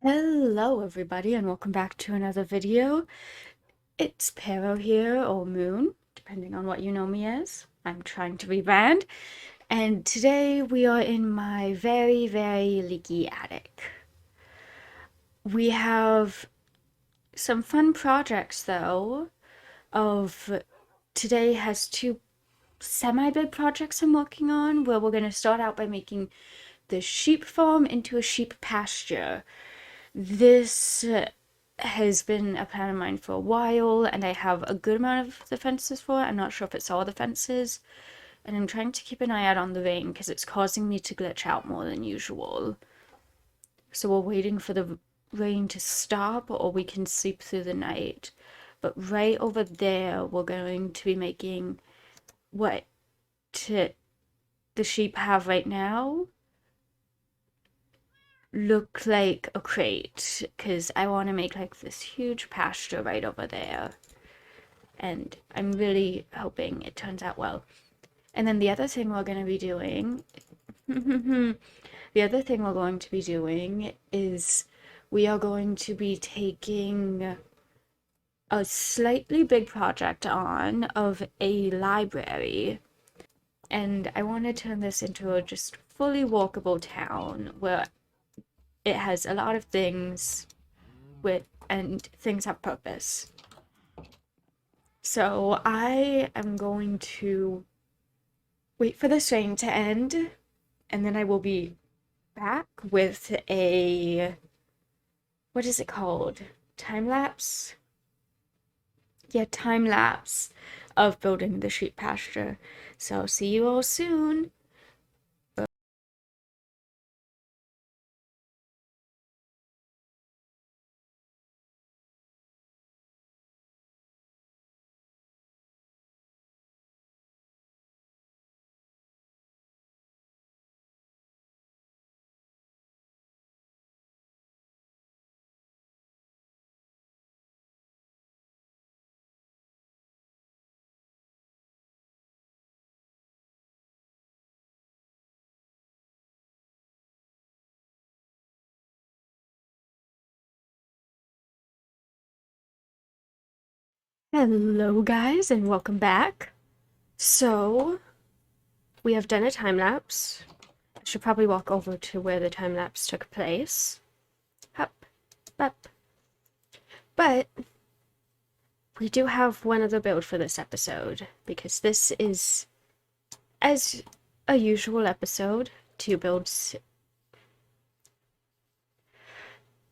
Hello everybody and welcome back to another video. It's Pero here, or Moon, depending on what you know me as. I'm trying to rebrand. And today we are in my very, very leaky attic. We have some fun projects though. Today has two semi-big projects I'm working on, where we're going to start out by making the sheep farm into a sheep pasture. This has been a plan of mine for a while, and I have a good amount of the fences for it. I'm not sure if it's all the fences, and I'm trying to keep an eye out on the rain because it's causing me to glitch out more than usual. So we're waiting for the rain to stop, or we can sleep through the night. But right over there, we're going to be making what the sheep have right now look like a crate, because I want to make like this huge pasture right over there, and I'm really hoping it turns out well. And then the other thing we're going to be doing the other thing we're going to be doing is we are going to be taking a slightly big project on of a library, and I want to turn this into a just fully walkable town where it has a lot of things and things have purpose. So I am going to wait for this rain to end, and then I will be back with a, what is it called? Time lapse? Yeah, time lapse of building the sheep pasture. So see you all soon. Hello guys and welcome back. So we have done a time lapse. I should probably walk over to where the time lapse took place. Up, up. But we do have one other build for this episode, because this is, as a usual episode, two builds.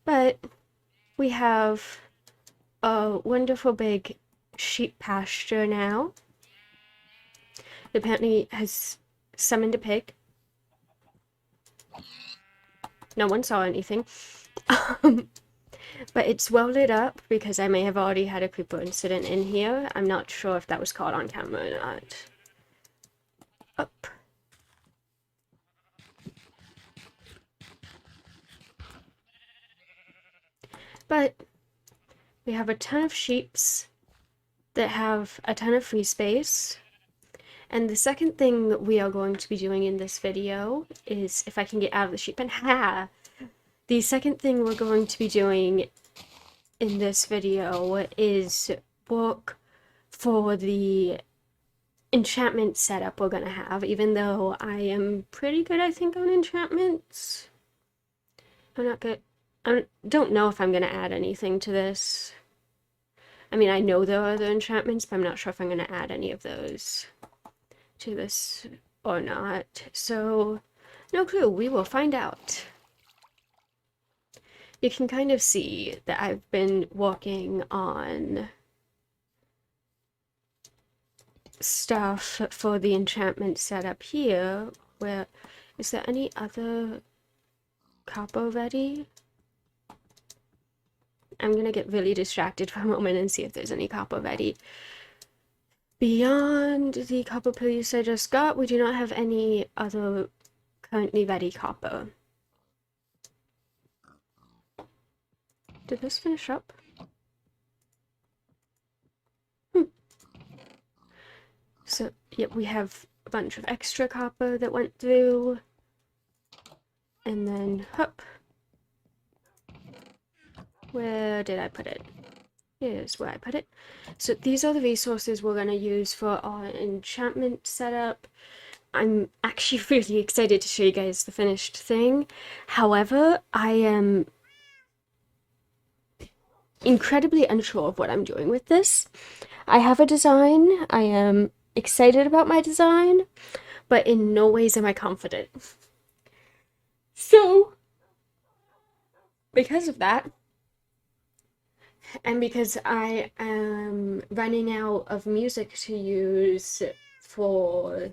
But we have a wonderful big sheep pasture now. It apparently has summoned a pig. No one saw anything. But it's well lit up because I may have already had a creeper incident in here. I'm not sure if that was caught on camera or not. Up. But we have a ton of sheeps that have a ton of free space. And the second thing we are going to be doing in this video is, if I can get out of the sheep pen, the second thing we're going to be doing in this video is work for the enchantment setup we're gonna have, even though I am pretty good, I think, on enchantments. I'm not good. I don't know if I'm gonna add anything to this. I mean, I know there are other enchantments, but I'm not sure if I'm gonna add any of those to this or not. So, no clue. We will find out. You can kind of see that I've been working on stuff for the enchantment setup here. Where is there any other copper ready? I'm gonna get really distracted for a moment and see if there's any copper ready. Beyond the copper piece I just got, we do not have any other currently ready copper. Did this finish up? So, yep, we have a bunch of extra copper that went through. And then, hop. Where did I put it? Here's where I put it. So these are the resources we're going to use for our enchantment setup. I'm actually really excited to show you guys the finished thing. However, I am incredibly unsure of what I'm doing with this. I have a design. I am excited about my design, but in no ways am I confident. So, because of that, and because I am running out of music to use for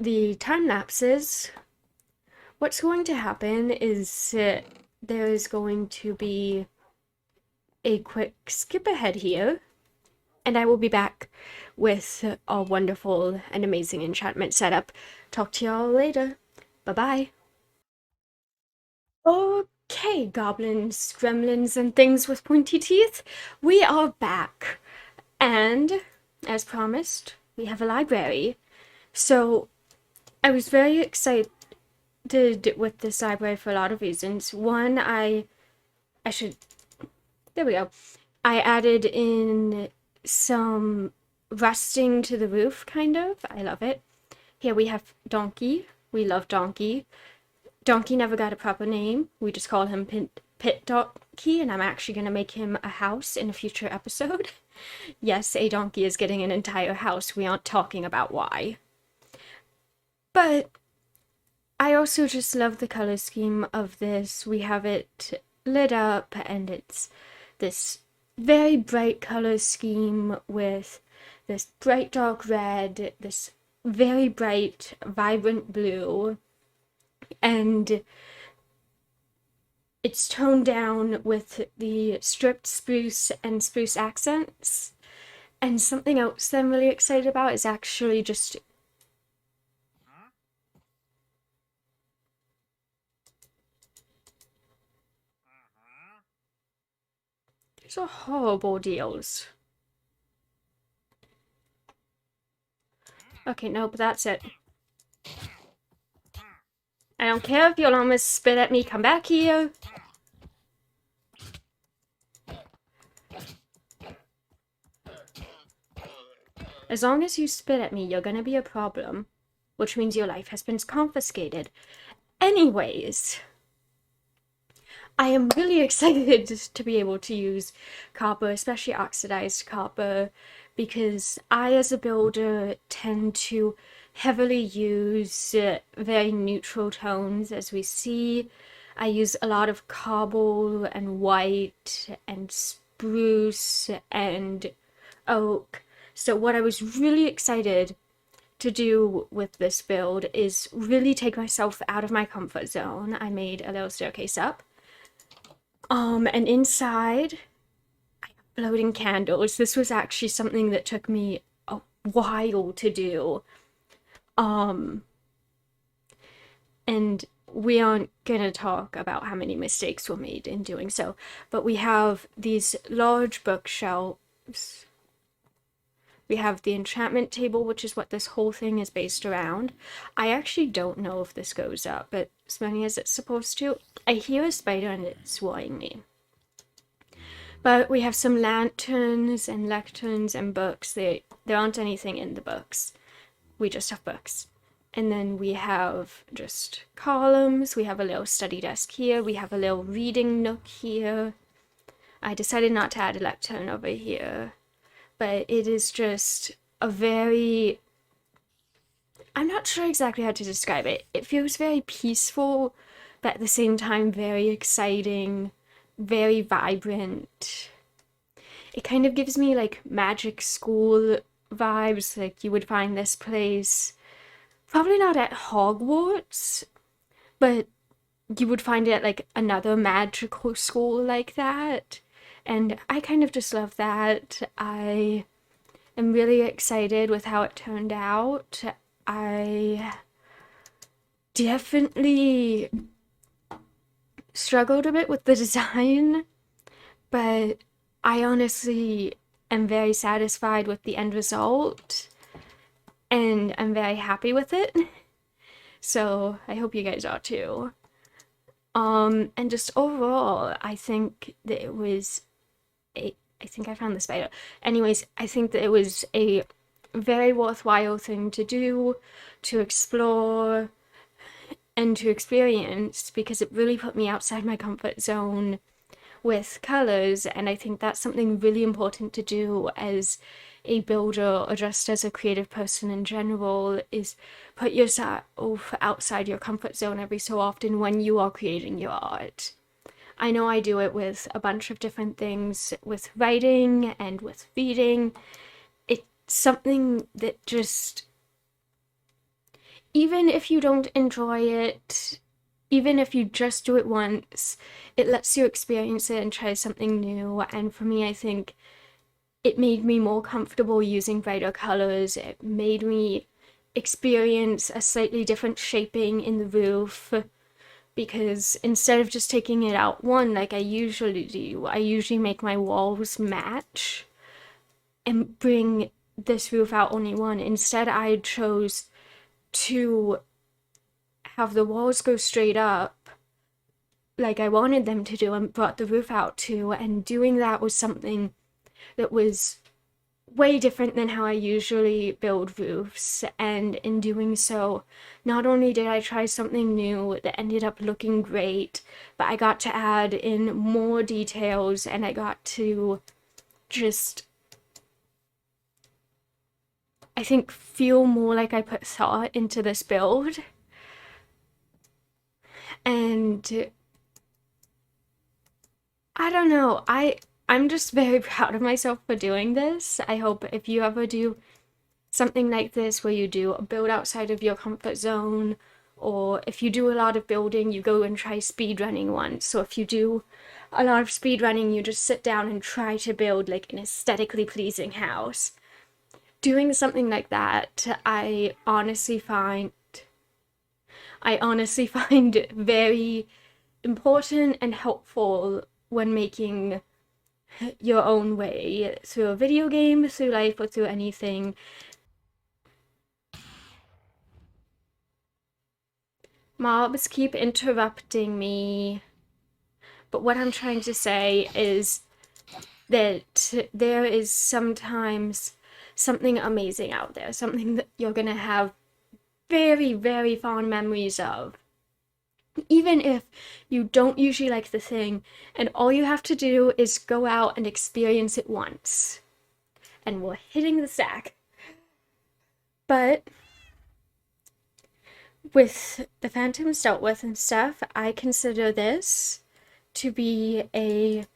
the time lapses, what's going to happen is there is going to be a quick skip ahead here, and I will be back with a wonderful and amazing enchantment setup. Talk to y'all later. Bye-bye. Okay, goblins, gremlins, and things with pointy teeth, we are back. And, as promised, we have a library. So, I was very excited with this library for a lot of reasons. One, there we go. I added in some rusting to the roof, kind of. I love it. Here we have Donkey. We love Donkey. Donkey never got a proper name. We just call him Pit Donkey, and I'm actually going to make him a house in a future episode. Yes, a donkey is getting an entire house. We aren't talking about why. But I also just love the color scheme of this. We have it lit up, and it's this very bright color scheme with this bright dark red, this very bright vibrant blue, and it's toned down with the stripped spruce and spruce accents. And something else that I'm really excited about is actually just these are horrible deals. Okay, no, but that's it. I don't care if you'll almost spit at me, come back here. As long as you spit at me, you're gonna be a problem, which means your life has been confiscated. Anyways, I am really excited to be able to use copper, especially oxidized copper, because I, as a builder, tend to heavily use very neutral tones. As we see, I use a lot of cobble and white and spruce and oak. So what I was really excited to do with this build is really take myself out of my comfort zone. I made a little staircase up. And inside, I have floating candles. This was actually something that took me a while to do. And we aren't gonna talk about how many mistakes were made in doing so, but we have these large bookshelves. We have the enchantment table, which is what this whole thing is based around. I actually don't know if this goes up, but as many as it's supposed to. I hear a spider and it's worrying me. But we have some lanterns and lecterns and books. There aren't anything in the books. We just have books. And then we have just columns. We have a little study desk here. We have a little reading nook here. I decided not to add a lectern over here. But it is just a very... I'm not sure exactly how to describe it. It feels very peaceful, but at the same time very exciting, very vibrant. It kind of gives me like magic school vibes, like you would find this place probably not at Hogwarts, but you would find it at like another magical school like that. And I kind of just love that. I am really excited with how it turned out. I definitely struggled a bit with the design, but I honestly am very satisfied with the end result, and I'm very happy with it. So I hope you guys are too. And just overall, I think that it was I think I found the spider. Anyways, I think that it was a very worthwhile thing to do, to explore, and to experience, because it really put me outside my comfort zone with colors. And I think that's something really important to do as a builder, or just as a creative person in general, is put yourself outside your comfort zone every so often when you are creating your art. I know I do it with a bunch of different things, with writing and with reading. It's something that just, even if you don't enjoy it, even if you just do it once, it lets you experience it and try something new. And for me, I think it made me more comfortable using brighter colors. It made me experience a slightly different shaping in the roof, because instead of just taking it out one like I usually do, I usually make my walls match and bring this roof out only one. Instead, I chose to have the walls go straight up like I wanted them to do, and brought the roof out too. And doing that was something that was way different than how I usually build roofs. And in doing so, not only did I try something new that ended up looking great, but I got to add in more details, and I got to just, I think, feel more like I put thought into this build. And I don't know, I'm just very proud of myself for doing this. I hope if you ever do something like this, where you do a build outside of your comfort zone, or if you do a lot of building, you go and try speedrunning once. So if you do a lot of speedrunning, you just sit down and try to build like an aesthetically pleasing house. Doing something like that, I honestly find very important and helpful when making your own way through a video game, through life, or through anything. Mobs keep interrupting me, but what I'm trying to say is that there is sometimes something amazing out there, something that you're gonna have very, very fond memories of, even if you don't usually like the thing, and all you have to do is go out and experience it once. And we're hitting the sack. But with the Phantoms dealt with and stuff, I consider this to be a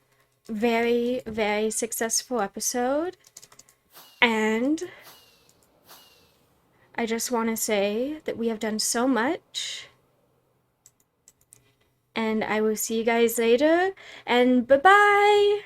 very, very successful episode. And I just want to say that we have done so much. And I will see you guys later. And bye-bye!